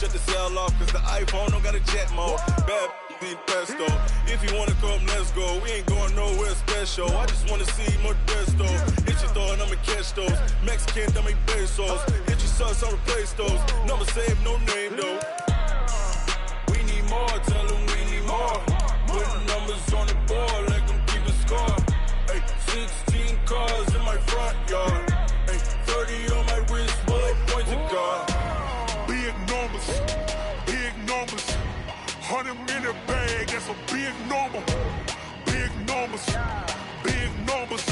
Shut the cell off, cause the iPhone don't got a jet mode. Bad be pesto. If you wanna come, let's go. We ain't going nowhere special. I just wanna see more desto. Hit your throw and I'ma catch those. Mexican, dummy pesos. Hit your sus, I'll replace those. Number save, no name though. We need more, tell them we need more. Putting numbers on the board, let them keep the score. Ay, 16 cars in my front yard. Ay, 30 on my wrist, bullet point to God. Big numbers, big numbers. 100 minute bag, that's a big number. Big numbers, big numbers.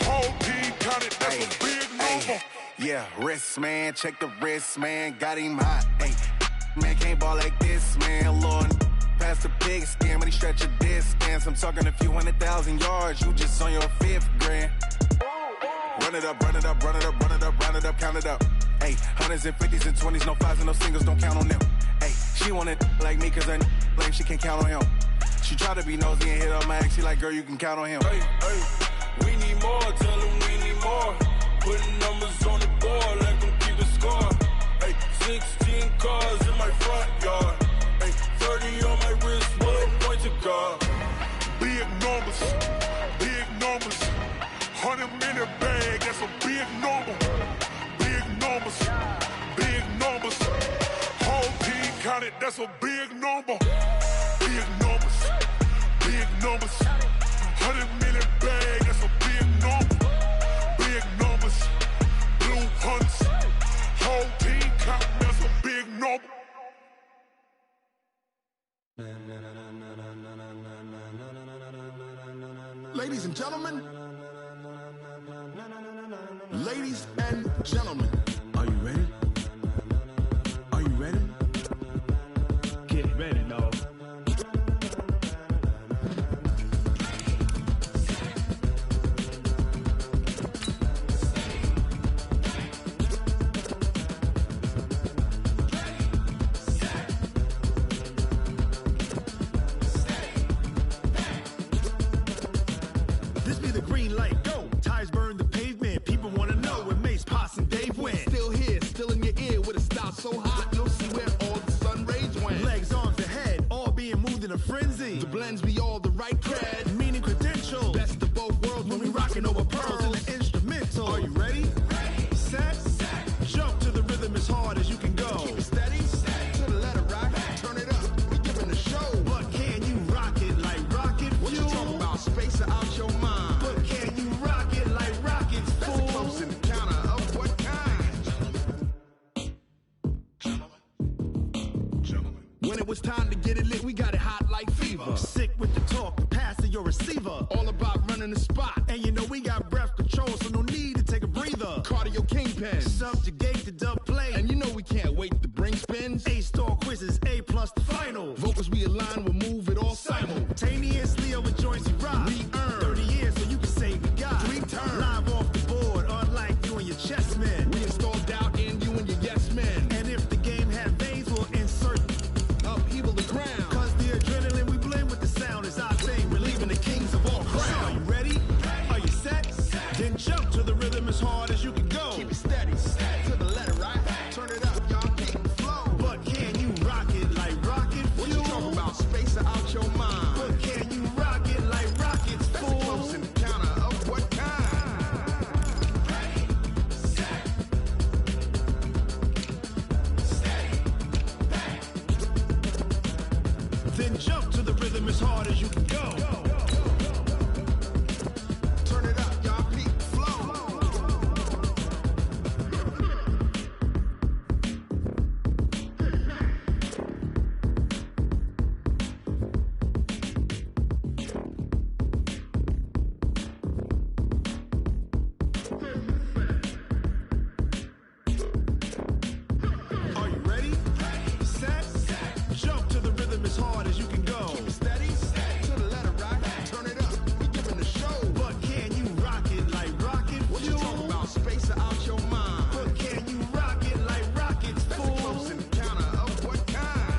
Whole team counted, that's a big number. Yeah, wrist man, check the wrist man, got him hot. Ay, man can't ball like this, man. Lord, past the pig skin when he stretch a distance. I'm talking a few 100,000 yards, you just on your 5th grand. Run it up, run it up, run it up, run it up, run it up, count it up. Ay, hundreds and 50s and 20s, no 5s and no singles, don't count on them. Ay, she want it like me cause her like she can't count on him. She try to be nosy and hit up my ex, she like, girl, you can count on him. Hey, hey, we need more, tell them we need more. Putting numbers on the board, let them keep the score. Hey, 16 cars in my front yard. Hey, 30 on my wrist, bullet point to God. Big numbers, big numbers. 100 minute bag, that's a big number. Big numbers, big numbers. Whole team counted, that's a big number. Big numbers, big numbers. 100 minute bag, that's a big number. Big numbers, blue hunts. Whole team counting, that's a big number. Ladies and gentlemen, ladies and gentlemen, are you ready? Are you ready? Get ready, dog. This be the green light, go. Tires burn the pavement. People want to know where Mace, Potts, and Dave went. Still here, still in your ear with a style so hot, you'll see where all the sun rays went. Legs, arms, and head, all being moved in a frenzy. The blends be all the right cred, meaning credentials. Best of both worlds when we rocking over pearls in the instrumental. Are you ready? Ready. Set. Jump to the rhythm as hard as you can go. Keep it steady. To the letter rock. Turn it up. We giving the show. But can you rock it like rocket fuel? What you talking about? Space out your mind. But can you rock it like rockets, fool? That's a close encounter of what kind? Gentlemen. When it was time to get it lit, we got it hot like fever. Sick with the talk, the pass to your receiver. All about running the spot. And you know we got breath control, so no need to take a breather. Cardio kingpin. Subjugate the dub play. And you know we can't wait to bring spins. A-star quizzes, A+ the final. Vocals we align, we'll move it all simultaneously over joints we rock. We earn 30 years so you can say we got 3 turns. Live off the board, unlike you and your chess men. We install doubt in you and your yes men. And if the game had veins, we'll insert upheaval the ground. Cause the adrenaline we blend with the sound is our thing. Relieving the kings of all crowns. So are you ready? Are you set? Then jump to the rhythm as hard as you can go. Keep it steady. To the letter, right? Turn it up, y'all keep it flow. But can you rock it like rocket fuel? What you talking about? Space out your mind. But can you rock it like rockets, fool? That's a close encounter of what kind? Ready, set, steady, back. Then jump to the rhythm as hard as you can go. Turn it up, y'all peak flow. Are you ready? Set. Jump to the rhythm as hard as you can go. Keep it steady. To the letter, right? Turn it up. We giving the show. But can you rock it like rocket fuel? What you talking about? Space out your mind. But can you rock it like rockets, fool? That's a close encounter of what kind?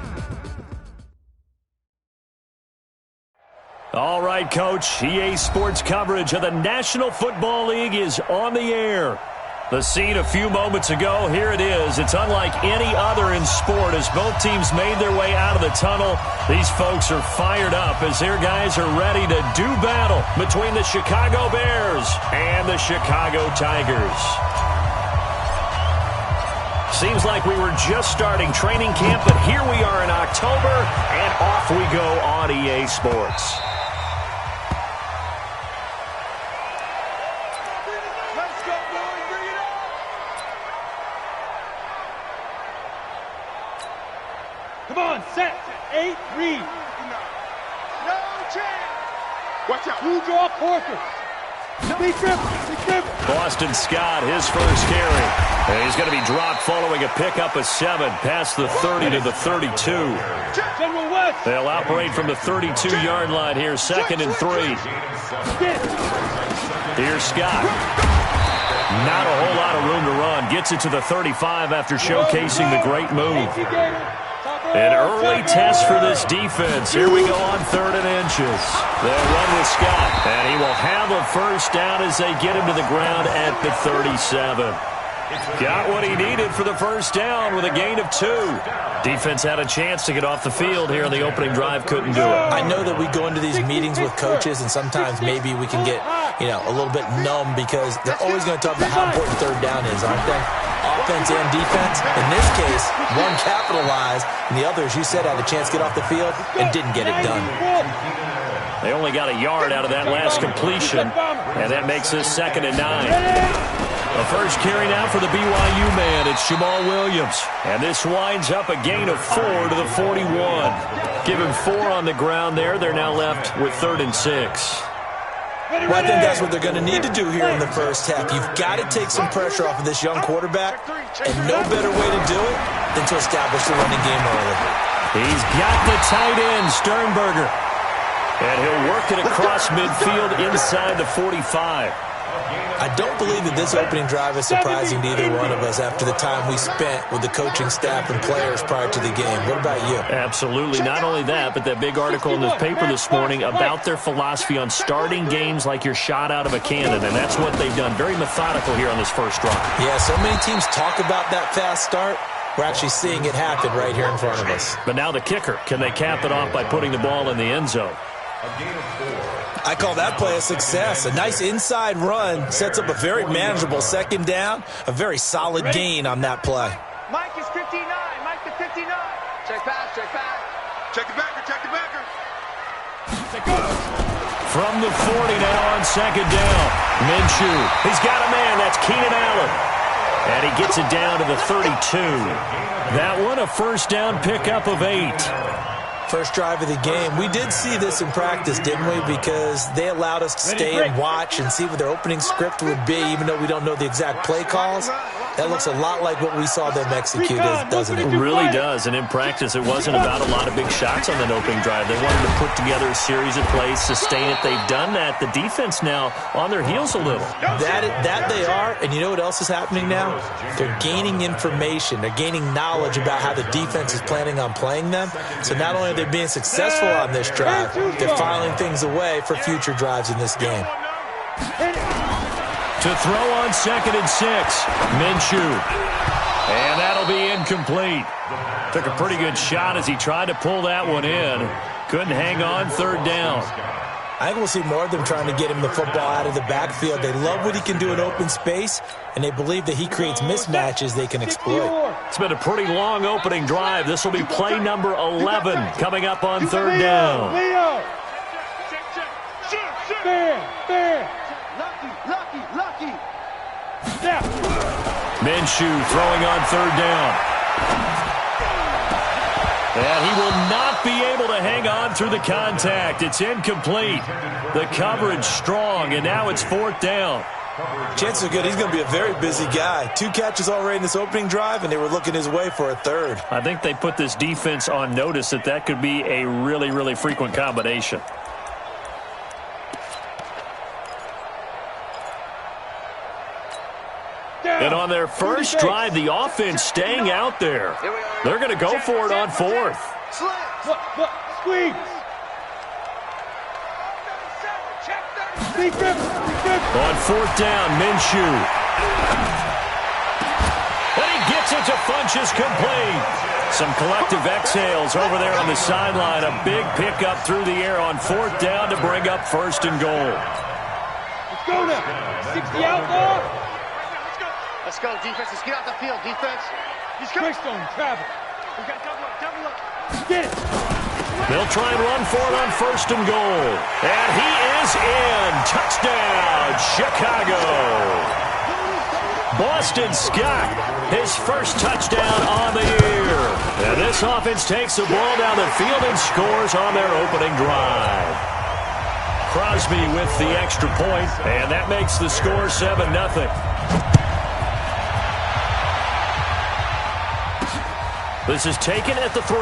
All right, Coach. EA Sports coverage of the National Football League is on the air. The scene a few moments ago, here it is. It's unlike any other in sport as both teams made their way out of the tunnel. These folks are fired up as their guys are ready to do battle between the Chicago Bears and the Chicago Tigers. Seems like we were just starting training camp, but here we are in October, and off we go on EA Sports. Come on, set, 8, read. No chance. Watch out. You draw quarters. Big grip. Boston Scott, his first carry. And he's going to be dropped following a pickup of 7 past the 30 to the 32. General West. They'll operate from the 32-yard line here, 2nd and 3. Here's Scott. Not a whole lot of room to run. Gets it to the 35 after showcasing the great move. An early test for this defense. Here we go on 3rd and inches. They'll run with Scott, and he will have a first down as they get him to the ground at the 37. Got what he needed for the first down with a gain of 2. Defense had a chance to get off the field here on the opening drive, couldn't do it. I know that we go into these meetings with coaches, and sometimes maybe we can get, a little bit numb because they're always going to talk about how important 3rd down is, aren't they? Offense and defense. In this case, one capitalized, and the other, as you said, had a chance to get off the field and didn't get it done. They only got a yard out of that last completion, and that makes this 2nd and 9. The first carry now for the BYU man. It's Jamal Williams. And this winds up a gain of 4 to the 41. Give him 4 on the ground there. They're now left with 3rd and 6. Well, I think that's what they're going to need to do here in the first half. You've got to take some pressure off of this young quarterback, and no better way to do it than to establish the running game early. He's got the tight end, Sternberger. And he'll work it across midfield inside the 45. I don't believe that this opening drive is surprising to either one of us after the time we spent with the coaching staff and players prior to the game. What about you? Absolutely. Not only that, but that big article in this paper this morning about their philosophy on starting games like you're shot out of a cannon, and that's what they've done. Very methodical here on this first drive. Yeah, so many teams talk about that fast start. We're actually seeing it happen right here in front of us. But now the kicker. Can they cap it off by putting the ball in the end zone? I call that play a success. A nice inside run sets up a very manageable 2nd down. A very solid gain on that play. Mike is 59. Mike to 59. Check pass, check back. Check the backer, check the backer. From the 40 now on 2nd down. Minshew. He's got a man. That's Keenan Allen. And he gets it down to the 32. That one a first down pickup of 8. First drive of the game. We did see this in practice, didn't we? Because they allowed us to stay and watch and see what their opening script would be, even though we don't know the exact play calls. That looks a lot like what we saw them execute, doesn't it? It really does. And in practice, it wasn't about a lot of big shots on that opening drive. They wanted to put together a series of plays, sustain it. They've done that. The defense now on their heels a little. That they are. And you know what else is happening now? They're gaining information. They're gaining knowledge about how the defense is planning on playing them. So not only are they being successful on this drive, they're filing things away for future drives in this game. To throw on 2nd and 6, Minshew. And that'll be incomplete. Took a pretty good shot as he tried to pull that one in. Couldn't hang on 3rd down. I think we'll see more of them trying to get him the football out of the backfield. They love what he can do in open space, and they believe that he creates mismatches they can exploit. It's been a pretty long opening drive. This will be play number 11 coming up on 3rd down. Fair. Lucky. Minshew throwing on 3rd down. And he will not be able to hang on through the contact. It's incomplete. The coverage strong, and now it's 4th down. Chances are good he's going to be a very busy guy. 2 catches already in this opening drive, and they were looking his way for a 3rd. I think they put this defense on notice that could be a really, really frequent combination. And on their first drive, the offense staying out there. They're going to go for it on 4th. Squeeze. On 4th down, Minshew. Gets it to Funchess, complete. Some collective exhales over there on the sideline. A big pickup through the air on 4th down to bring up 1st and goal. Let's go now. 60 out, ball. Let's go, defense. Let's get out the field, defense. He's quick stone, travel. We got double up. Get it. They'll try and run for it on 1st and goal. And he is in. Touchdown, Chicago. Boston Scott, his first touchdown on the year. And this offense takes the ball down the field and scores on their opening drive. Crosby with the extra point, and that makes the score 7-0. This is taken at the 3.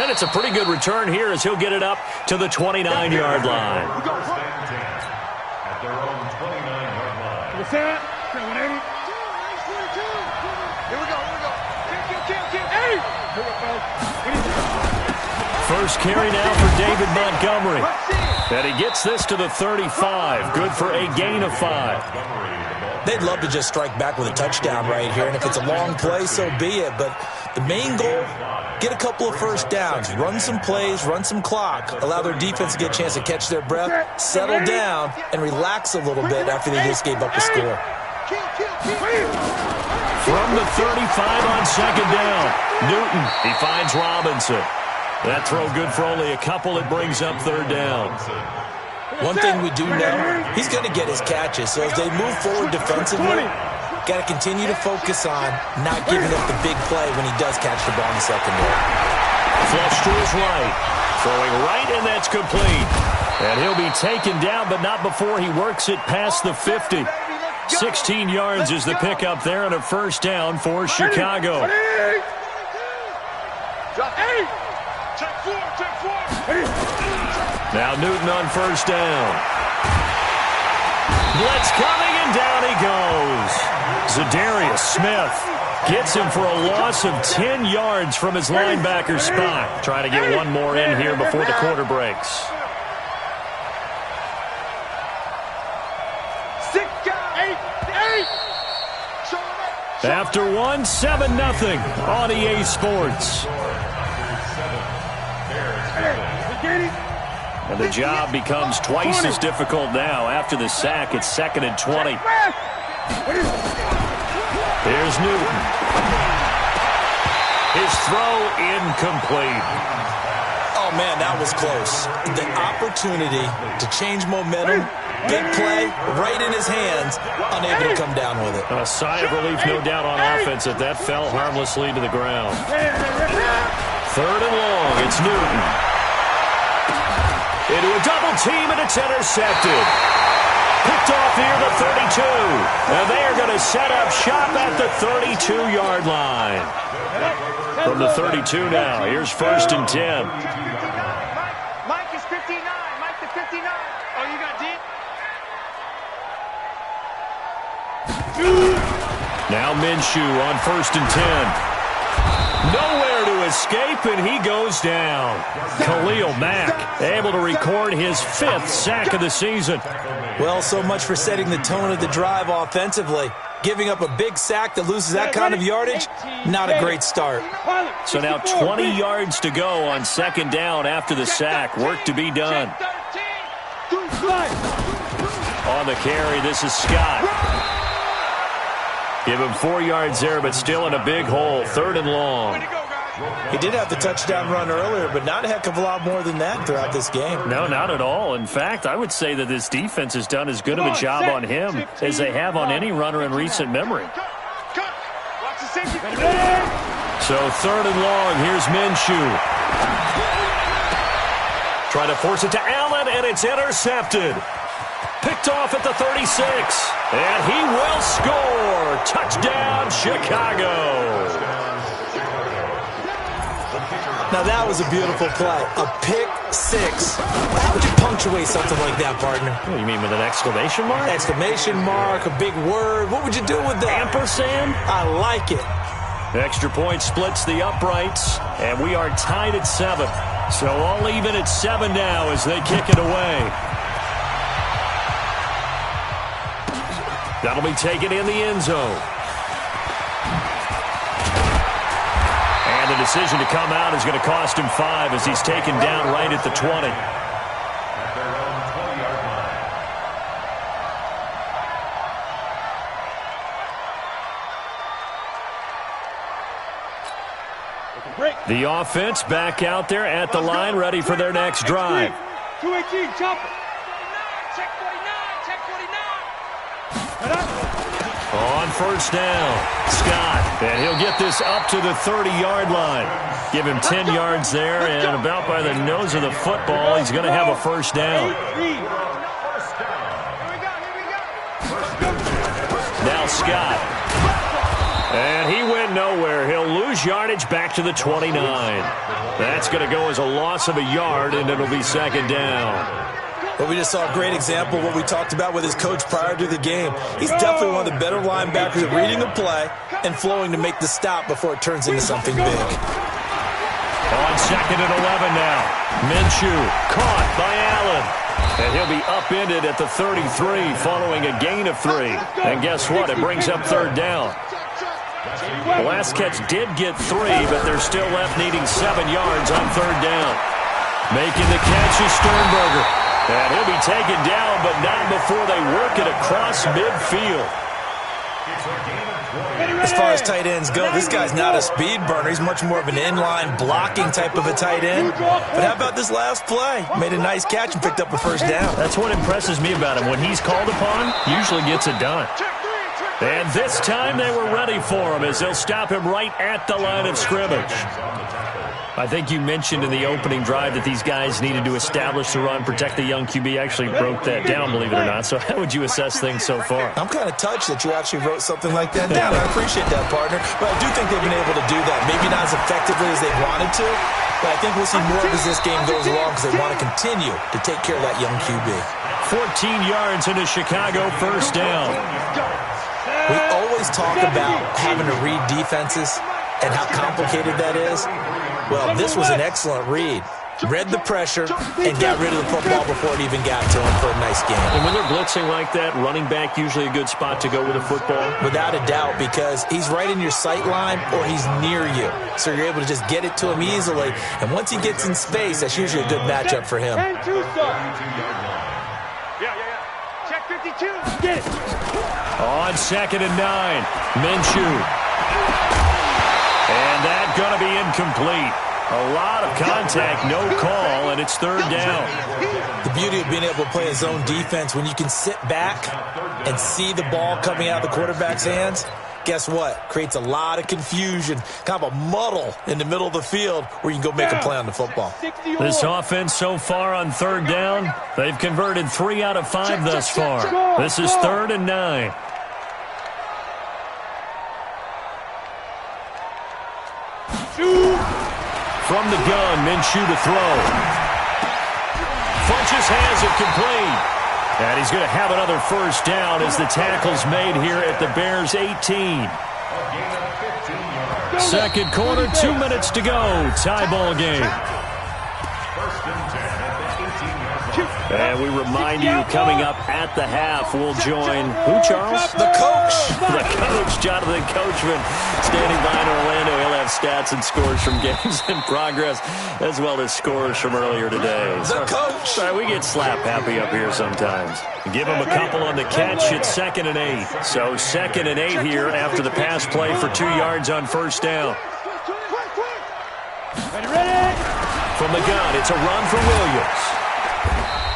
And it's a pretty good return here as he'll get it up to the 29-yard line. At their own 29-yard line. Here we go. First carry now for David Montgomery. And he gets this to the 35. Good for a gain of 5. They'd love to just strike back with a touchdown right here, and if it's a long play, so be it. But the main goal, get a couple of first downs, run some plays, run some clock, allow their defense to get a chance to catch their breath, settle down, and relax a little bit after they just gave up a score. From the 35 on 2nd down, Newton, he finds Robinson. That throw good for only a couple. It brings up 3rd down. One thing we do know, he's going to get his catches. So as they move forward defensively, got to continue to focus on not giving up the big play when he does catch the ball in the secondary. Flush to his right. Throwing right, and that's complete. And he'll be taken down, but not before he works it past the 50. 16 yards is the pickup there, and a 1st down for Chicago. Now Newton on 1st down. Blitz coming, and down he goes. Zadarius Smith gets him for a loss of 10 yards from his linebacker spot. Trying to get one more in here before the quarter breaks. After one, 7-0 on EA Sports. And the job becomes twice as difficult now. After the sack, it's 2nd and 20. Here's Newton. His throw incomplete. Oh, man, that was close. The opportunity to change momentum, big play, right in his hands, unable to come down with it. A sigh of relief, no doubt, on offense that fell harmlessly to the ground. 3rd and long, it's Newton. Into a double team, and it's intercepted. Picked off near the 32. And they are going to set up shop at the 32-yard line. From the 32 now, here's 1st and 10. Mike is 59. Mike the 59. Oh, you got deep? Now Minshew on 1st and 10. Nowhere to escape, and he goes down. Khalil Mack able to record his 5th sack of the season. Well, so much for setting the tone of the drive offensively. Giving up a big sack that loses that kind of yardage, not a great start. So now 20 yards to go on 2nd down after the sack. Work to be done. On the carry, this is Scott. Give him 4 yards there, but still in a big hole. 3rd and long. He did have the touchdown run earlier, but not a heck of a lot more than that throughout this game. No, not at all. In fact, I would say that this defense has done as good of a job on him as they have on any runner in recent memory. So 3rd and long, here's Minshew. Trying to force it to Allen, and it's intercepted. Picked off at the 36, and he will score. Touchdown, Chicago. Now that was a beautiful play. A pick 6. How would you punctuate something like that, partner? What, you mean with an exclamation mark? Exclamation mark, a big word. What would you do with that? Ampersand? I like it. Extra point splits the uprights, and we are tied at 7. So all even at 7 now as they kick it away. That'll be taken in the end zone. And the decision to come out is going to cost him 5 as he's taken down right at the 20. The offense back out there at the line, ready for their next drive. 218, chopper. Check 49, check 49. On first down, Scott, and he'll get this up to the 30-yard line. Give him 10 yards there, and about by the nose of the football, he's going to have a first down. Now Scott. And he went nowhere. He'll lose yardage back to the 29. That's going to go as a loss of a yard, and it'll be second down. Well, we just saw a great example of what we talked about with his coach prior to the game. He's definitely one of the better linebackers at reading the play and flowing to make the stop before it turns into something big. On second and 11 now. Minshew caught by Allen. And he'll be upended at the 33 following a gain of 3. And guess what? It brings up third down. The last catch did get 3, but they're still left needing 7 yards on third down. Making the catch is Sternberger. And he'll be taken down, but not before they work it across midfield. As far as tight ends go, this guy's not a speed burner. He's much more of an inline blocking type of a tight end. But how about this last play? Made a nice catch and picked up a first down. That's what impresses me about him. When he's called upon, usually gets it done. And this time they were ready for him as they'll stop him right at the line of scrimmage. I think you mentioned in the opening drive that these guys needed to establish the run, protect the young QB. Actually broke that down, believe it or not. So how would you assess things so far? I'm kind of touched that you actually wrote something like that down. I appreciate that, partner. But I do think they've been able to do that. Maybe not as effectively as they wanted to, but I think we'll see more as this game goes along because they want to continue to take care of that young QB. 14 yards into Chicago, first down. We always talk about having to read defenses and how complicated that is. Well, this was an excellent read. Read the pressure and got rid of the football before it even got to him for a nice game. And when they're blitzing like that, running back usually a good spot to go with a football? Without a doubt, because he's right in your sight line or he's near you. So you're able to just get it to him easily. And once he gets in space, that's usually a good matchup for him. Check 52. Get it. On second and 9, Minshew. And that's going to be incomplete. A lot of contact, no call, and it's third down. The beauty of being able to play a zone defense, when you can sit back and see the ball coming out of the quarterback's hands, guess what? Creates a lot of confusion, kind of a muddle in the middle of the field where you can go make a play on the football. This offense so far on third down, they've converted 3 out of 5 thus far. This is third and 9. From the gun, Minshew to throw. Funches has it complete. And he's going to have another first down as the tackle's made here at the Bears' 18. Second quarter, 2 minutes to go. Tie ball game. And we remind you, coming up at the half, we'll join who, Charles? The coach. The coach, Jonathan Coachman, standing by in Orlando. He'll have stats and scores from games in progress, as well as scores from earlier today. The coach. Sorry, we get slap happy up here sometimes. Give him a couple on the catch. It's second and 8. So second and 8 here after the pass play for 2 yards on first down. From the gun, it's a run for Williams.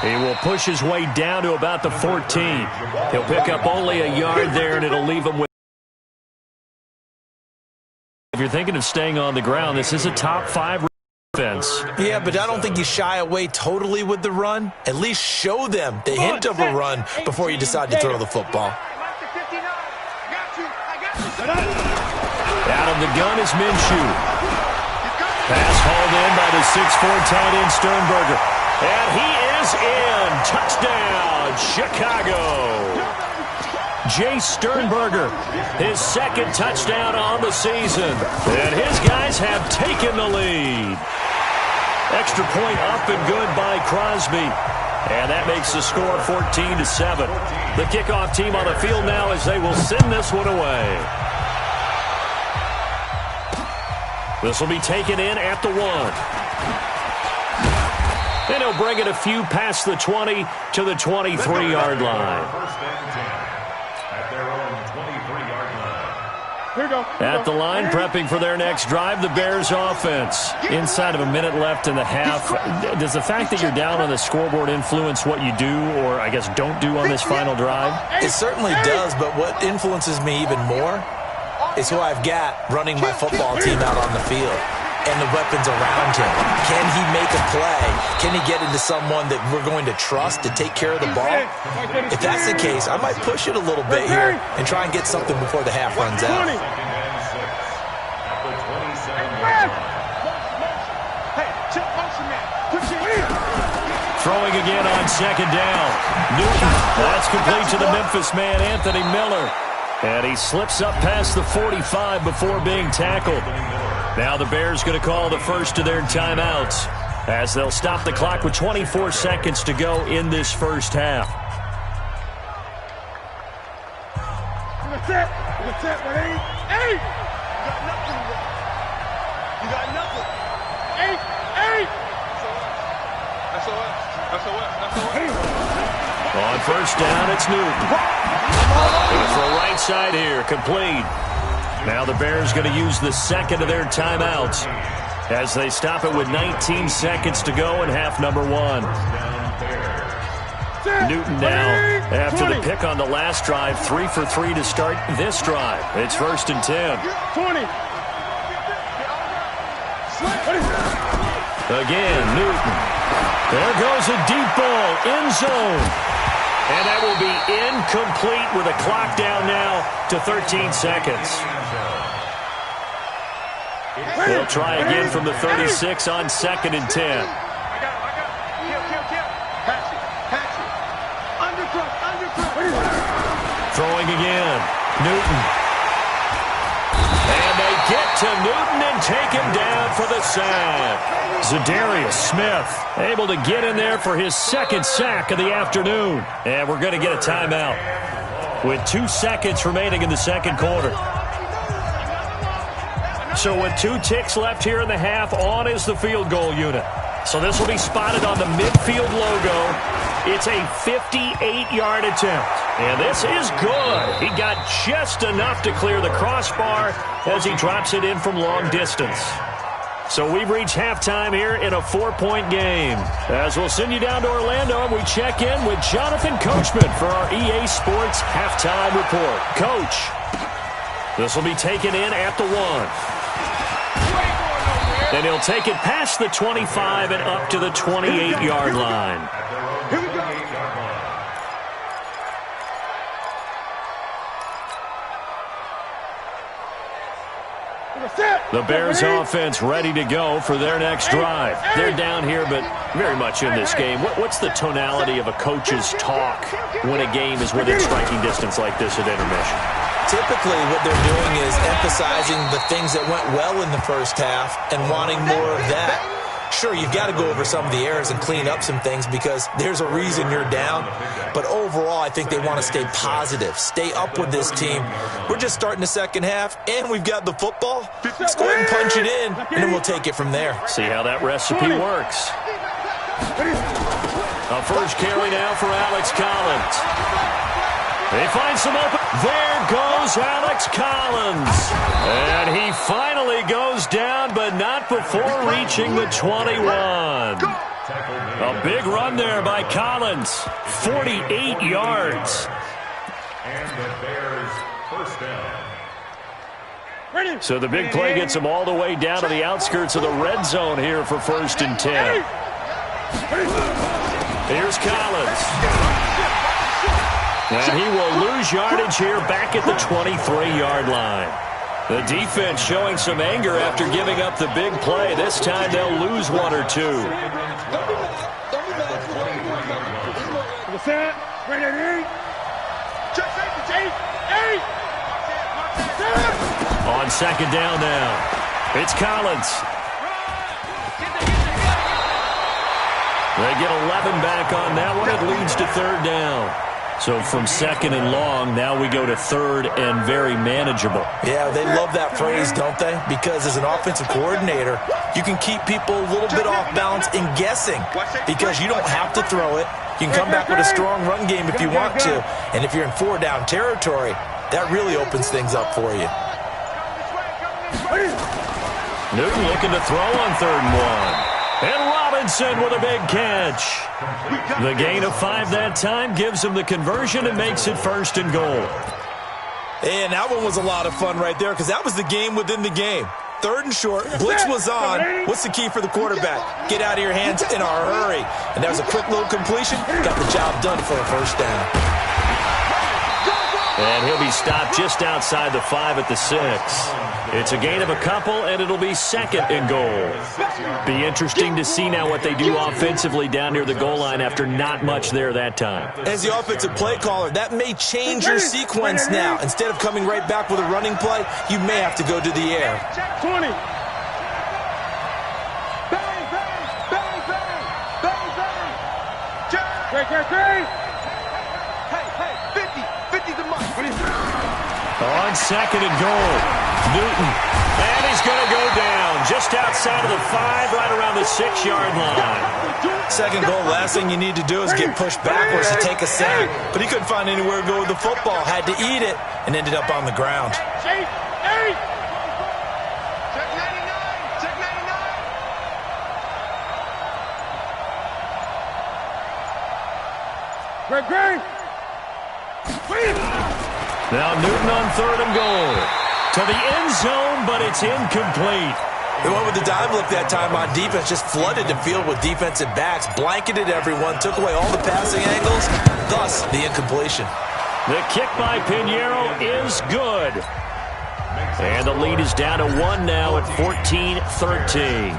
He will push his way down to about the 14. He'll pick up only a yard there, and it'll leave him with... If you're thinking of staying on the ground, this is a top 5 defense. Yeah, but I don't think you shy away totally with the run. At least show them the hint of a run before you decide to throw the football. Out of the gun is Minshew. Pass hauled in by the 6'4" tight end Sternberger. And he is in. Touchdown, Chicago. Jay Sternberger, his second touchdown on the season. And his guys have taken the lead. Extra point up and good by Crosby. And that makes the score 14-7. The kickoff team on the field now as they will send this one away. This will be taken in at the 1. And he'll bring it a few past the 20 to the 23-yard line. At the line, prepping for their next drive, the Bears offense. Inside of a minute left in the half. Does the fact that you're down on the scoreboard influence what you do, or I guess don't do on this final drive? It certainly does, but what influences me even more is who I've got running my football team out on the field and the weapons around him. Can he make a play? Can he get into someone that we're going to trust to take care of the ball? If that's the case, I might push it a little bit here and try and get something before the half runs out. Throwing again on second down. Newton, that's complete to the Memphis man, Anthony Miller. And he slips up past the 45 before being tackled. Now the Bears going to call the first of their timeouts as they'll stop the clock with 24 seconds to go in this first half. That's it. That's it, buddy. Hey! You got nothing. You got nothing. Hey! Hey! SOS. On first down, it's Newton. For a right side here, complete. Now the Bears going to use the second of their timeouts as they stop it with 19 seconds to go in half number 1. Newton now, after the pick on the last drive, 3 for 3 to start this drive. It's 1st and 10. 20. Again, Newton. There goes a deep ball, end zone. And that will be incomplete with a clock down now to 13 seconds. They'll try again from the 36 on 2nd and 10. Throwing again. Newton. And they get to Newton and take him down for the sack. Zadarius Smith able to get in there for his second sack of the afternoon. And we're going to get a timeout with 2 seconds remaining in the second quarter. So with 2 ticks left here in the half, on is the field goal unit. So this will be spotted on the midfield logo. It's a 58-yard attempt. And this is good. He got just enough to clear the crossbar as he drops it in from long distance. So we've reached halftime here in a 4-point game. As we'll send you down to Orlando, and we check in with Jonathan Coachman for our EA Sports Halftime Report. Coach, this will be taken in at the 1. And he'll take it past the 25 and up to the 28-yard line. Here we go. The Bears offense ready to go for their next drive. They're down here, but very much in this game. What's the tonality of a coach's talk when a game is within striking distance like this at intermission? Typically, what they're doing is emphasizing the things that went well in the first half and wanting more of that. Sure, you've got to go over some of the errors and clean up some things because there's a reason you're down. But overall, I think they want to stay positive, stay up with this team. We're just starting the second half, and we've got the football. Let's go ahead and punch it in, and then we'll take it from there. See how that recipe works. A first carry now for Alex Collins. They find some open. There goes Alex Collins. And he finally goes down, but not before reaching the 21. A big run there by Collins. 48 yards. And the Bears first down. So the big play gets him all the way down to the outskirts of the red zone here for 1st and 10. Here's Collins. And he will lose yardage here back at the 23-yard line. The defense showing some anger after giving up the big play. This time they'll lose 1 or 2. On second down now, it's Collins. They get 11 back on that one. It leads to 3rd down. So from second and long, now we go to third and very manageable. Yeah, they love that phrase, don't they? Because as an offensive coordinator, you can keep people a little bit off balance and guessing because you don't have to throw it. You can come back with a strong run game if you want to. And if you're in 4-down territory, that really opens things up for you. Newton looking to throw on 3rd and 1. And Robinson with a big catch. The gain of 5 that time gives him the conversion and makes it 1st and goal. And that one was a lot of fun right there because that was the game within the game. 3rd and short, blitz was on. What's the key for the quarterback? Get out of your hands in a hurry. And that was a quick little completion. Got the job done for a 1st down. And he'll be stopped just outside the 5 at the 6. It's a gain of a couple, and it'll be 2nd and goal. Be interesting to see now what they do offensively down near the goal line after not much there that time. As the offensive play caller, that may change your sequence now. Instead of coming right back with a running play, you may have to go to the air. 20. Bang, bang, bang, bang, bang, bang. Hey, 50 the mark. On 2nd and goal, Newton. And he's going to go down just outside of the 5, right around the 6-yard line. 2nd goal, last thing you need to do is get pushed backwards to take a sack. But he couldn't find anywhere to go with the football, had to eat it, and ended up on the ground. Check 99. Greg. Now Newton on 3rd and goal. To the end zone, but it's incomplete. They went with the dime look that time on defense, just flooded the field with defensive backs, blanketed everyone, took away all the passing angles, thus the incompletion. The kick by Pinheiro is good. And the lead is down to 1 now at 14-13.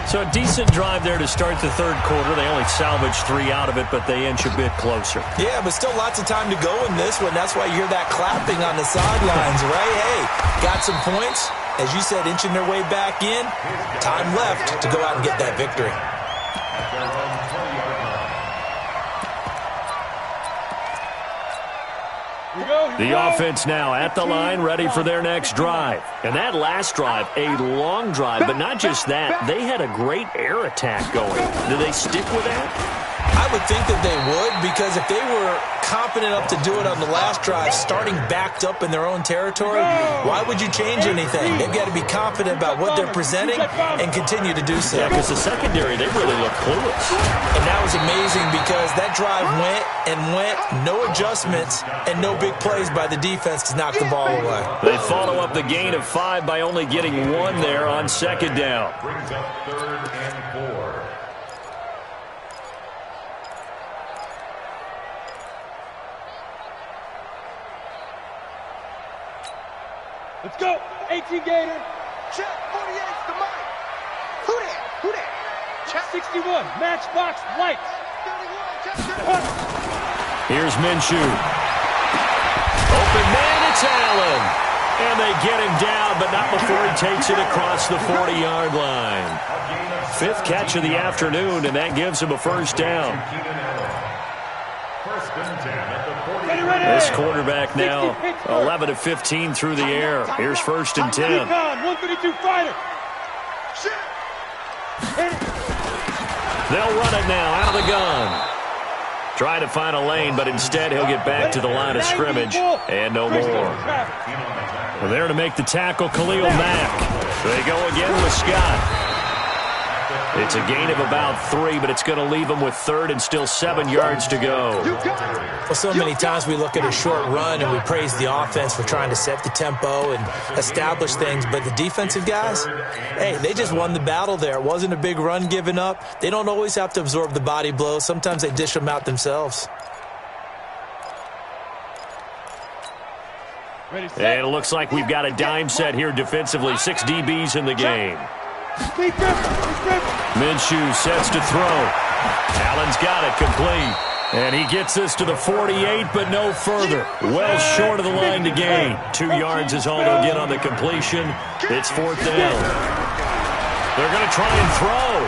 So a decent drive there to start the 3rd quarter. They only salvaged 3 out of it, but they inch a bit closer. Yeah, but still lots of time to go in this one. That's why you hear that clapping on the sidelines, right? Hey, got some points. As you said, inching their way back in. Time left to go out and get that victory. The offense now at the line, ready for their next drive. And that last drive, a long drive, but not just that. They had a great air attack going. Do they stick with that? I would think that they would, because if they were confident enough to do it on the last drive, starting backed up in their own territory, why would you change anything? They've got to be confident about what they're presenting and continue to do so. Yeah, because the secondary, they really look clueless. And that was amazing because that drive went and went, no adjustments, and no big plays by the defense to knock the ball away. They follow up the gain of 5 by only getting 1 there on 2nd down. Brings up 3rd and 4. Let's go. 18 Gator. Check. 48's the mic. Who that? Check. 61. Matchbox lights. 31. Here's Minshew. Open man, it's Allen. And they get him down, but not before he takes it across the 40-yard line. 5th catch of the afternoon, and that gives him a 1st down. This quarterback now 11 of 15 through the air. Here's 1st and 10. 132 fighter. They'll run it now out of the gun. Trying to find a lane, but instead he'll get back to the line of scrimmage and no more. Well, there to make the tackle, Khalil Mack. They go again with Scott. It's a gain of about 3, but it's going to leave them with 3rd and still 7 yards to go. Well, so many times we look at a short run and we praise the offense for trying to set the tempo and establish things, but the defensive guys, hey, they just won the battle there. It wasn't a big run given up. They don't always have to absorb the body blows. Sometimes they dish them out themselves. And it looks like we've got a dime set here defensively. 6 DBs in the game. Minshew sets to throw. Allen's got it complete. And he gets this to the 48, but no further. Well short of the line to gain. 2 yards is all they'll get on the completion. It's 4th down. They're going to try and throw.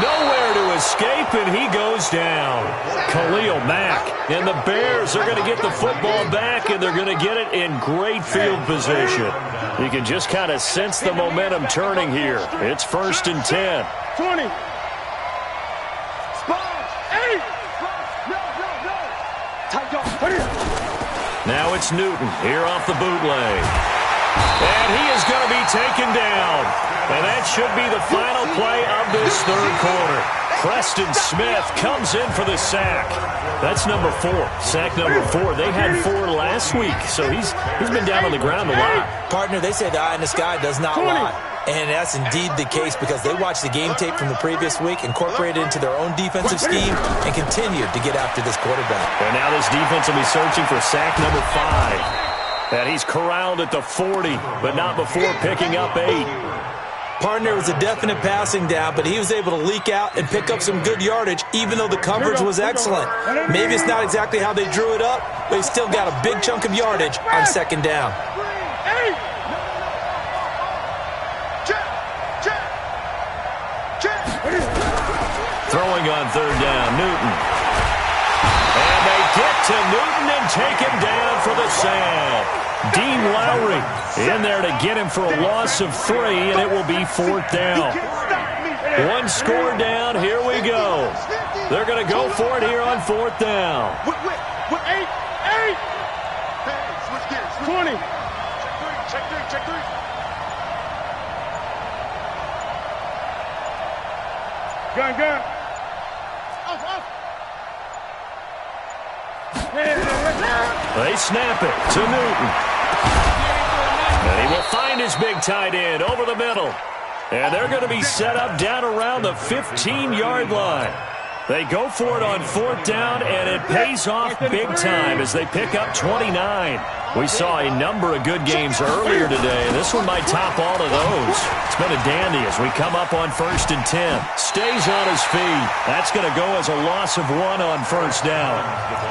Nowhere to escape, and he goes down. Khalil Mack. And the Bears are going to get the football back, and they're going to get it in great field position. You can just kind of sense the momentum turning here. It's 1st and 10. 20. Now it's Newton here off the bootleg. And he is going to be taken down. And that should be the final play of this third quarter. Preston Smith comes in for the sack. That's number 4. Sack number 4. They had 4 last week, so he's been down on the ground a lot. Partner, they say the eye in the sky does not lie. And that's indeed the case because they watched the game tape from the previous week, incorporated it into their own defensive scheme, and continued to get after this quarterback. And now this defense will be searching for sack number 5. And he's corralled at the 40, but not before picking up 8. Partner, was a definite passing down, but he was able to leak out and pick up some good yardage, even though the coverage was excellent. Maybe it's not exactly how they drew it up, but he still got a big chunk of yardage on 2nd down. Throwing on 3rd down, Newton. And they get to Newton and take him down for the sack. Dean Lowry in there to get him for a loss of 3, and it will be 4th down. 1 score down, here we go. They're going to go for it here on 4th down. 20. Check 3. Gun. They snap it to Newton. And he will find his big tight end over the middle. And they're going to be set up down around the 15-yard line. They go for it on 4th down, and it pays off big time as they pick up 29. We saw a number of good games earlier today. This one might top all of those. It's been a dandy as we come up on 1st and 10. Stays on his feet. That's going to go as a loss of 1 on 1st down.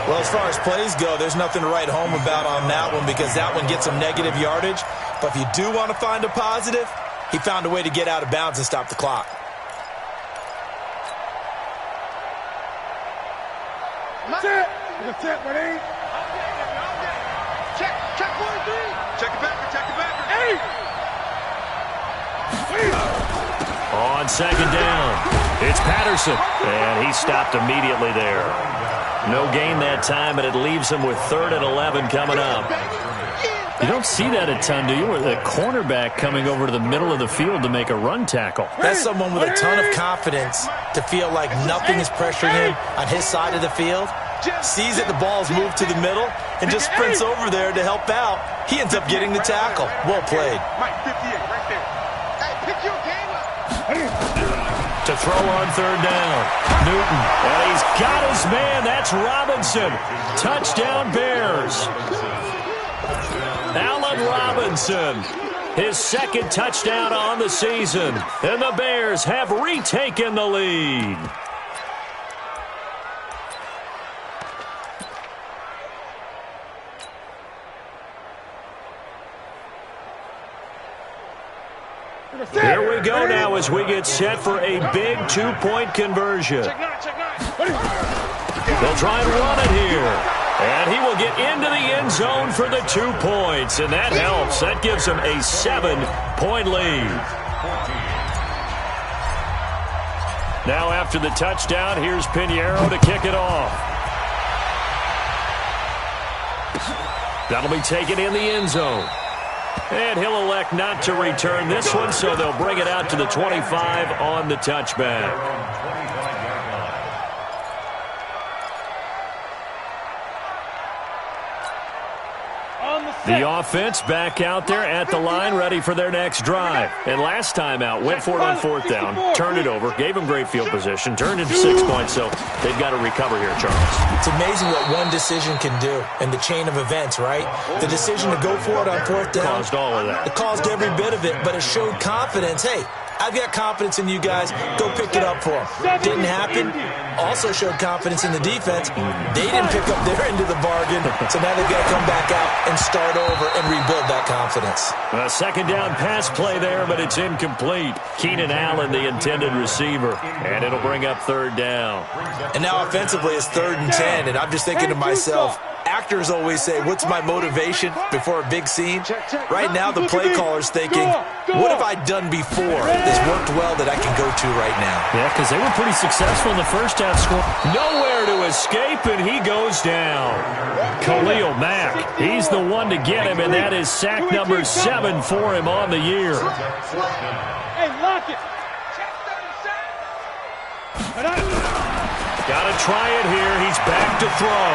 Well, as far as plays go, there's nothing to write home about on that one because that one gets some negative yardage. But if you do want to find a positive, he found a way to get out of bounds and stop the clock. That's it, buddy. Check 43. Check it back. On 2nd down, it's Patterson. And he stopped immediately there. No gain that time, and it leaves him with 3rd and 11 coming up. You don't see that a ton, do you? With a cornerback coming over to the middle of the field to make a run tackle. That's someone with a ton of confidence to feel like nothing is pressuring him on his side of the field. Sees that the ball's moved to the middle and just sprints over there to help out. He ends up getting the tackle. Well played. Mike, 58 right there. Hey, pick your game up. To throw on 3rd down, Newton. And he's got his man. That's Robinson. Touchdown, Bears. Allen Robinson. His 2nd touchdown on the season. And the Bears have retaken the lead. Here we go now as we get set for a big 2-point conversion. They'll try and run it here. And he will get into the end zone for the 2 points. And that helps. That gives him a 7-point lead. Now after the touchdown, here's Pinheiro to kick it off. That'll be taken in the end zone. And he'll elect not to return this one, so they'll bring it out to the 25 on the touchback. The offense back out there at the line, ready for their next drive. And last time out, went for it on 4th down, turned it over, gave them great field position, turned into 6 points, so they've got to recover here, Charles. It's amazing what one decision can do in the chain of events, right? The decision to go for it on 4th down Caused all of that. It caused every bit of it, but it showed confidence. Hey, I've got confidence in you guys. Go pick it up for them. Didn't happen. Also showed confidence in the defense. They didn't pick up their end of the bargain, so now they've got to come back out and start over and rebuild that confidence. A second down pass play there, but it's incomplete. Keenan Allen, the intended receiver, and it'll bring up third down. And now offensively it's 3rd and 10, and I'm just thinking to myself, actors always say, what's my motivation before a big scene? Right now the play caller's thinking, what have I done before that's worked well that I can go to right now? Yeah, because they were pretty successful in the first half score. Nowhere to escape, and he goes down. Khalil Mack, he's the one to get him, and that is sack number 7 for him on the year. Hey, lock it. Got to try it here. He's back to throw.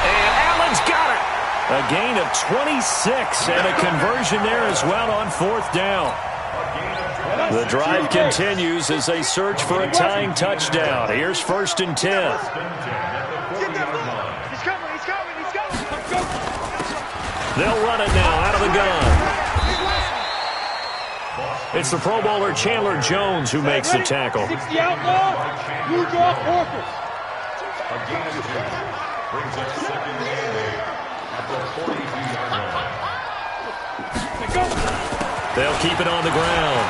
And Allen's got it. A gain of 26 and a conversion there as well on 4th down. The drive continues as they search for a tying touchdown. Here's 1st and 10. They'll run it now out of the gun. It's the Pro Bowler Chandler Jones who makes the tackle. 60 outlaw, you draw Orcas. Brings up 2nd and 8 at the 42-yard line. They'll keep it on the ground.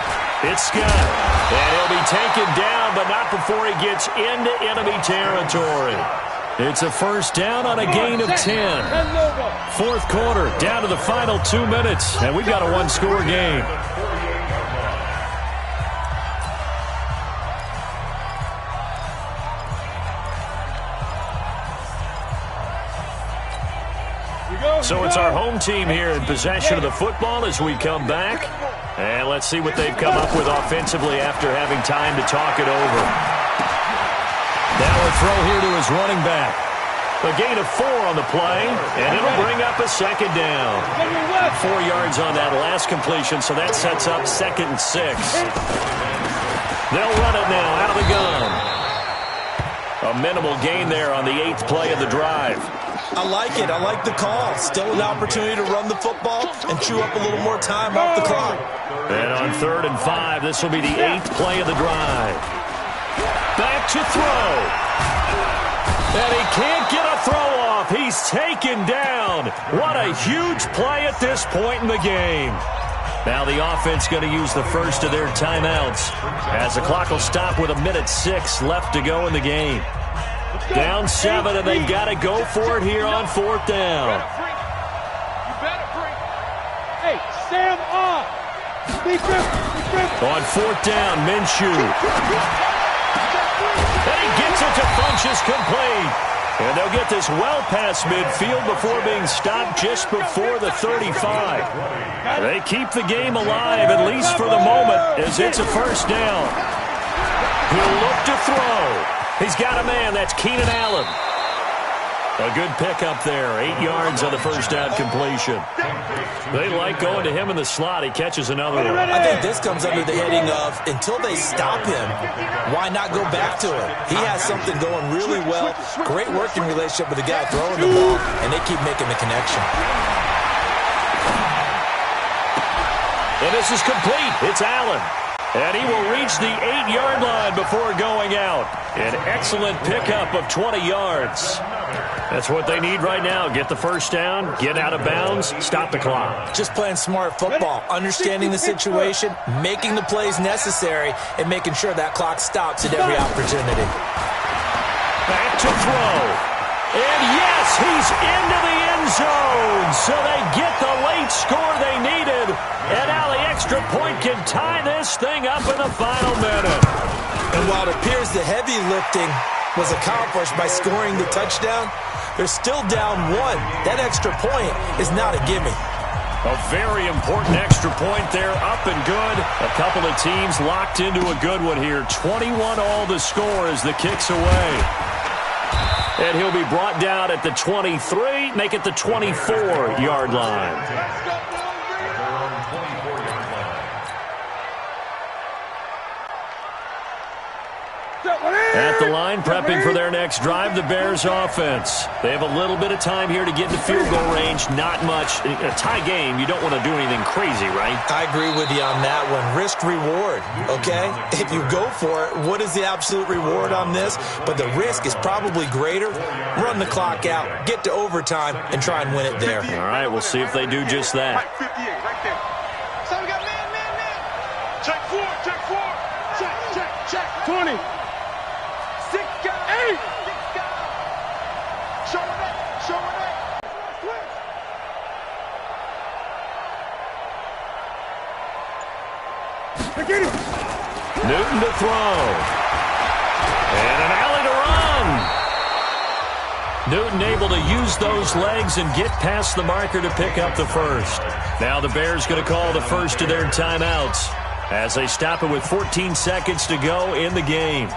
It's Scott. And he'll be taken down, but not before he gets into enemy territory. It's a 1st down on a gain of 10. 4th quarter, down to the final 2 minutes, and we've got a 1-score game. So it's our home team here in possession of the football as we come back. And let's see what they've come up with offensively after having time to talk it over. Now a throw here to his running back. A gain of 4 on the play, and it'll bring up a 2nd down. 4 yards on that last completion, so that sets up 2nd and 6. They'll run it now out of the gun. A minimal gain there on the 8th play of the drive. I like it. I like the call. Still an opportunity to run the football and chew up a little more time off the clock. And on 3rd and 5, this will be the 8th play of the drive. Back to throw. And he can't get a throw off. He's taken down. What a huge play at this point in the game. Now the offense going to use the first of their timeouts as the clock will stop with 1:06 left to go in the game. Down 7, and they've got to go for it here on 4th down. Hey, Sam off. On 4th down, Minshew. And he gets it to Funchess complete. And they'll get this well past midfield before being stopped just before the 35. They keep the game alive, at least for the moment, as it's a 1st down. He'll look to throw. He's got a man. That's Keenan Allen. A good pickup there. 8 yards on the 1st down completion. They like going to him in the slot. He catches another one. I think this comes under the heading of, until they stop him, why not go back to him? He has something going really well. Great working relationship with the guy throwing the ball, and they keep making the connection. And this is complete. It's Allen. And he will reach the 8-yard line before going out. An excellent pickup of 20 yards. That's what they need right now. Get the 1st down, get out of bounds, stop the clock. Just playing smart football, understanding the situation, making the plays necessary, and making sure that clock stops at every opportunity. Back to throw. And yes, he's into the end zone. So they get the late score they needed. And now the extra point can tie this thing up in the final minute. And while it appears the heavy lifting was accomplished by scoring the touchdown, they're still down 1. That extra point is not a gimme. A very important extra point there, up and good. A couple of teams locked into a good one here. 21 all the score as the kick's away. And he'll be brought down at the 23, make it the 24-yard line. At the line, prepping for their next drive, the Bears offense. They have a little bit of time here to get into field goal range. Not much. In a tie game, you don't want to do anything crazy, right? I agree with you on that one. Risk reward, okay? If you go for it, what is the absolute reward on this? But the risk is probably greater. Run the clock out, get to overtime, and try and win it there. All right, we'll see if they do just that. 58, right there. So we got man. Check 4. Check. 20. 6 guys. 8. 6 guys. Showing it. Get it. Newton to throw. And an alley to run. Newton able to use those legs and get past the marker to pick up the first. Now the Bears going to call the first of their timeouts as they stop it with 14 seconds to go in the game.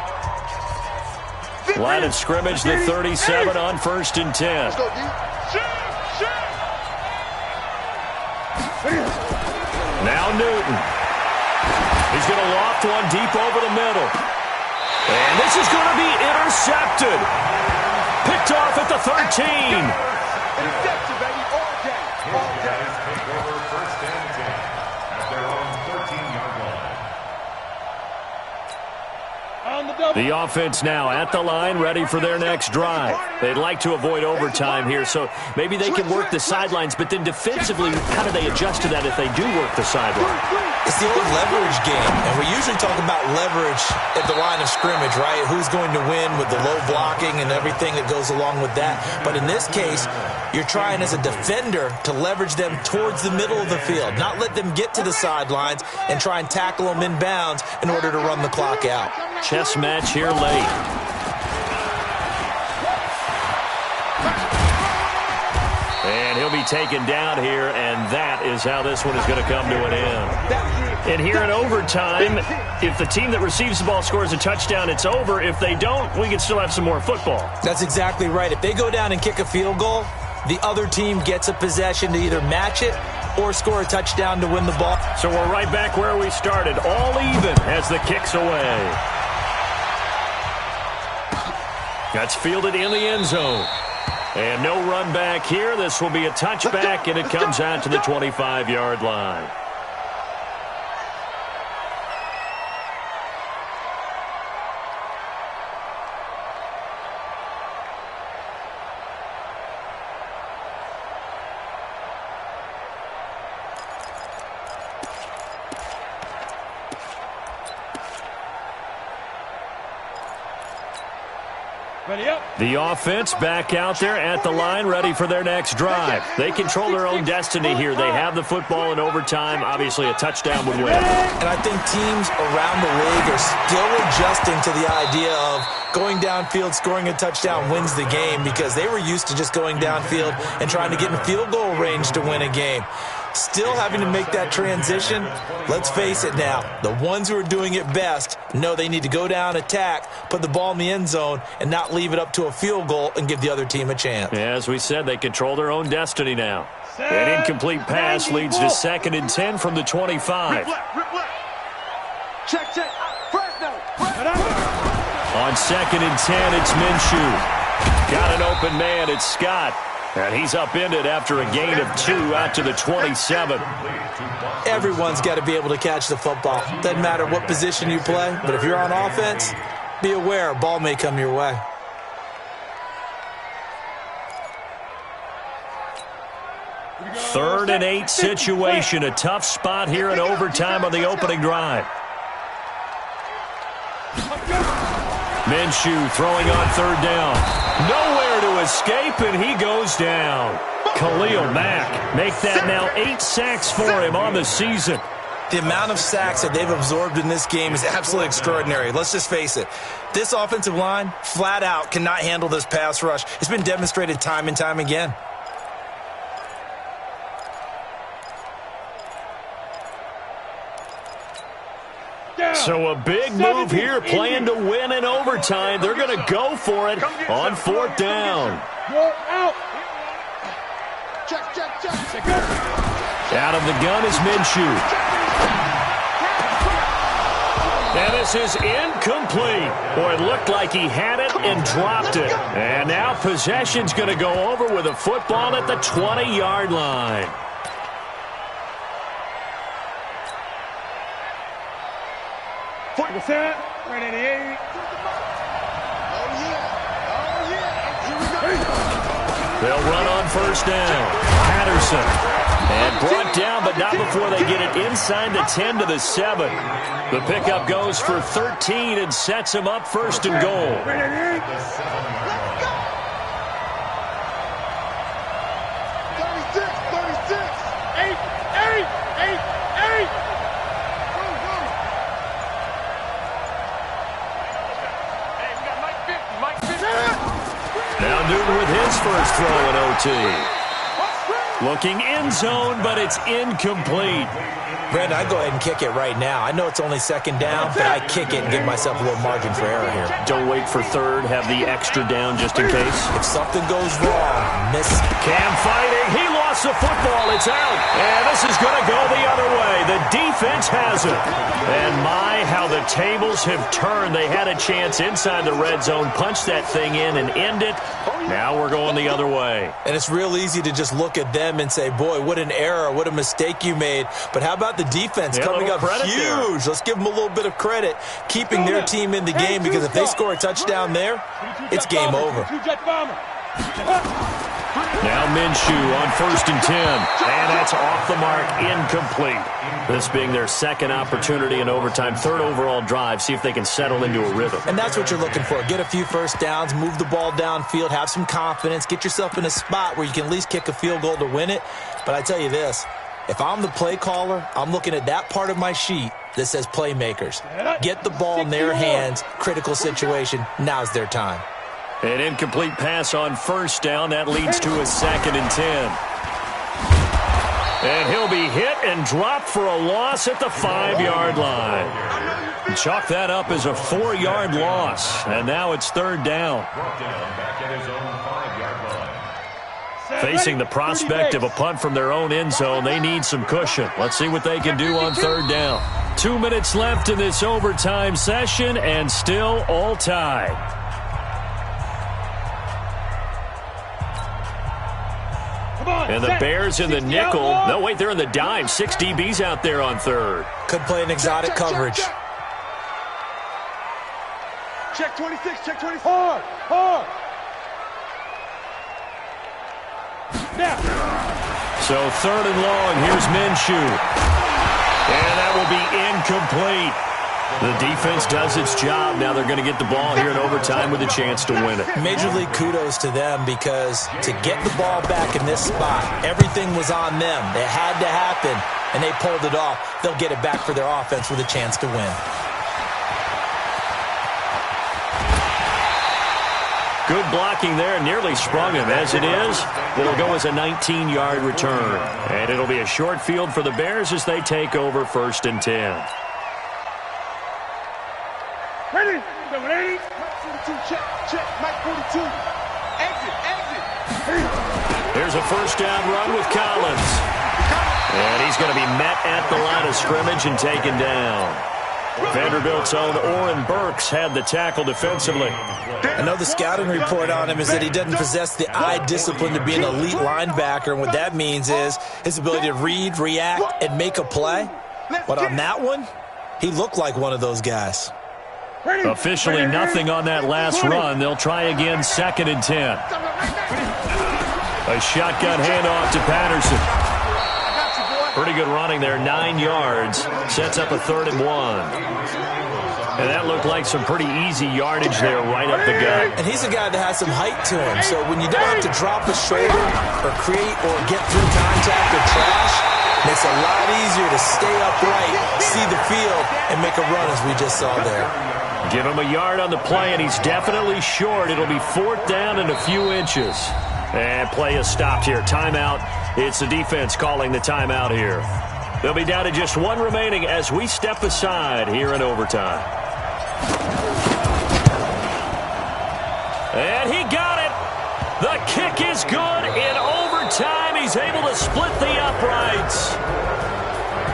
Line of scrimmage, the 37 on 1st and 10. Let's go, D. Now Newton. He's going to loft one deep over the middle. And this is going to be intercepted. Picked off at the 13. Interception, baby. All day. First and 10 at their own 13-yard line. The offense now at the line, ready for their next drive. They'd like to avoid overtime here, so maybe they can work the sidelines, but then defensively, how do they adjust to that if they do work the sideline? It's the old leverage game, and we usually talk about leverage at the line of scrimmage, right? Who's going to win with the low blocking and everything that goes along with that. But in this case, you're trying as a defender to leverage them towards the middle of the field, not let them get to the sidelines and try and tackle them in bounds in order to run the clock out. Chess match here late. And he'll be taken down here, and that is how this one is going to come to an end. And here in overtime, if the team that receives the ball scores a touchdown, it's over. If they don't, we can still have some more football. That's exactly right. If they go down and kick a field goal, the other team gets a possession to either match it or score a touchdown to win the ball. So we're right back where we started, all even as the kick's away. That's fielded in the end zone. And no run back here. This will be a touchback, and it comes out to the 25-yard line. The offense back out there at the line, ready for their next drive. They control their own destiny here. They have the football in overtime. Obviously, a touchdown would win. And I think teams around the league are still adjusting to the idea of going downfield, scoring a touchdown wins the game, because they were used to just going downfield and trying to get in field goal range to win a game. Still having to make that transition. Let's face it now, the ones who are doing it best know they need to go down, attack, put the ball in the end zone, and not leave it up to a field goal and give the other team a chance. Yeah, as we said, they control their own destiny now. An incomplete pass leads to 2nd and 10 from the 25. Check. On 2nd and 10, it's Minshew. Got an open man, it's Scott. And he's upended after a gain of 2 out to the 27. Everyone's got to be able to catch the football. Doesn't matter what position you play, but if you're on offense, be aware a ball may come your way. Third and 8 situation. A tough spot here in overtime on the opening drive. Minshew throwing on 3rd down. Nowhere to escape, and he goes down. Khalil Mack make that now 8 sacks for him on the season. The amount of sacks that they've absorbed in this game is absolutely extraordinary. Let's just face it. This offensive line, flat out, cannot handle this pass rush. It's been demonstrated time and time again. So a big move here, playing to win in overtime. They're going to go for it on 4th down. Out of the gun is Minshew. And this is incomplete. Boy, it looked like he had it and dropped it. And now possession's going to go over with a football at the 20-yard line. They'll run on first down. Patterson. And brought down, but not before they get it inside the 10 to the 7. The pickup goes for 13 and sets him up first and goal. Now Newton with his first throw in OT. Looking end zone, but it's incomplete. Brandon, I go ahead and kick it right now. I know it's only second down, but I kick it and give myself a little margin for error here. Don't wait for third. Have the extra down just in case. If something goes wrong, miss. Cam fighting. He lost the football. It's out. And this is going to go the other way. The defense has it. And my, how the tables have turned. They had a chance inside the red zone, punch that thing in and end it. Now we're going the other way. And it's real easy to just look at them and say, boy, what an error, what a mistake you made. But how about the defense coming up huge? There. Let's give them a little bit of credit, keeping their team in the game, because if they score a touchdown there, it's game over. Now Minshew on first and 10. And that's off the mark, incomplete. This being their second opportunity in overtime, third overall drive, see if they can settle into a rhythm. And that's what you're looking for. Get a few first downs, move the ball downfield, have some confidence, get yourself in a spot where you can at least kick a field goal to win it. But I tell you this, if I'm the play caller, I'm looking at that part of my sheet that says playmakers. Get the ball in their hands, critical situation, now's their time. An incomplete pass on first down. That leads to a 2nd and 10. And he'll be hit and dropped for a loss at the 5-yard line. Chalk that up as a 4-yard loss. And now it's third down. Facing the prospect of a punt from their own end zone, they need some cushion. Let's see what they can do on third down. 2 minutes left in this overtime session, and still all tied. And the Bears in the nickel. No, wait, they're in the dime. 6 DBs out there on third. Could play an exotic coverage. Check 26, check 26. Hard. Now. So third and long, here's Minshew. And that will be incomplete. The defense does its job. Now they're going to get the ball here in overtime with a chance to win it. Major league kudos to them, because to get the ball back in this spot, everything was on them. It had to happen, and they pulled it off. They'll get it back for their offense with a chance to win. Good blocking there, nearly sprung him. As it is, it'll go as a 19-yard return. And it'll be a short field for the Bears as they take over first and 10. Ready? 42, check, Mike 42. Exit. Here's a first down run with Collins. And he's going to be met at the line of scrimmage and taken down. Vanderbilt's own Oren Burks had the tackle defensively. I know the scouting report on him is that he doesn't possess the eye discipline to be an elite linebacker, and what that means is his ability to read, react, and make a play. But on that one, he looked like one of those guys. Officially nothing on that last run. They'll try again, 2nd and 10. A shotgun handoff to Patterson. Pretty good running there, 9 yards. Sets up a 3rd and 1. And that looked like some pretty easy yardage there right up the gut. And he's a guy that has some height to him, so when you don't have to drop a shoulder or create or get through contact or trash, makes it a lot easier to stay upright, see the field, and make a run as we just saw there. Give him a yard on the play, and he's definitely short. It'll be 4th down and a few inches. And play is stopped here. Timeout. It's the defense calling the timeout here. They'll be down to just 1 remaining as we step aside here in overtime. And he got it. The kick is good in overtime. He's able to split the uprights.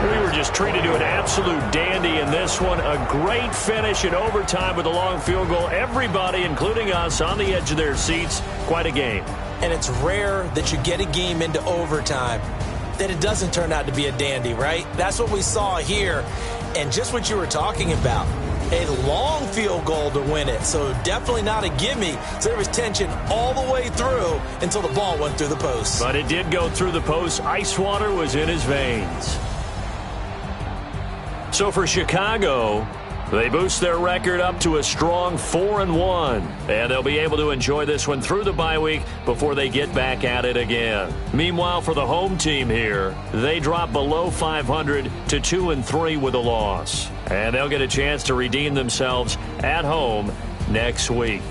We were just treated to an absolute dandy in this one. A great finish in overtime with a long field goal. Everybody, including us, on the edge of their seats. Quite a game. And it's rare that you get a game into overtime that it doesn't turn out to be a dandy, right? That's what we saw here. And just what you were talking about, a long field goal to win it. So definitely not a gimme. So there was tension all the way through until the ball went through the post. But it did go through the post. Ice water was in his veins. So for Chicago, they boost their record up to a strong 4-1. And they'll be able to enjoy this one through the bye week before they get back at it again. Meanwhile, for the home team here, they drop below 500 to 2-3 with a loss. And they'll get a chance to redeem themselves at home next week.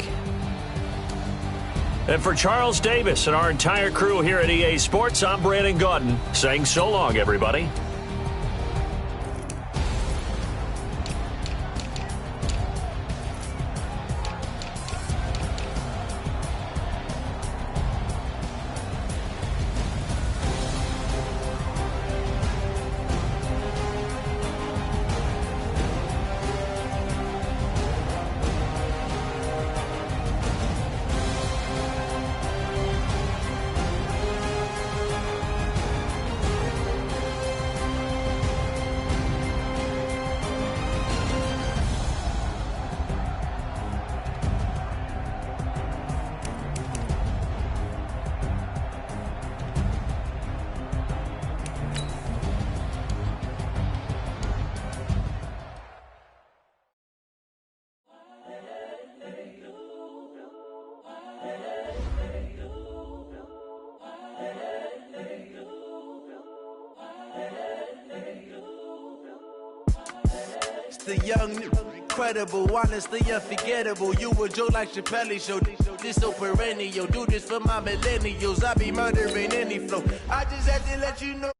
And for Charles Davis and our entire crew here at EA Sports, I'm Brandon Gaudin saying so long, everybody. The young, incredible, honestly unforgettable. You a joke like Chappelle Show. This so perennial. Do this for my millennials. I be murdering any flow. I just had to let you know.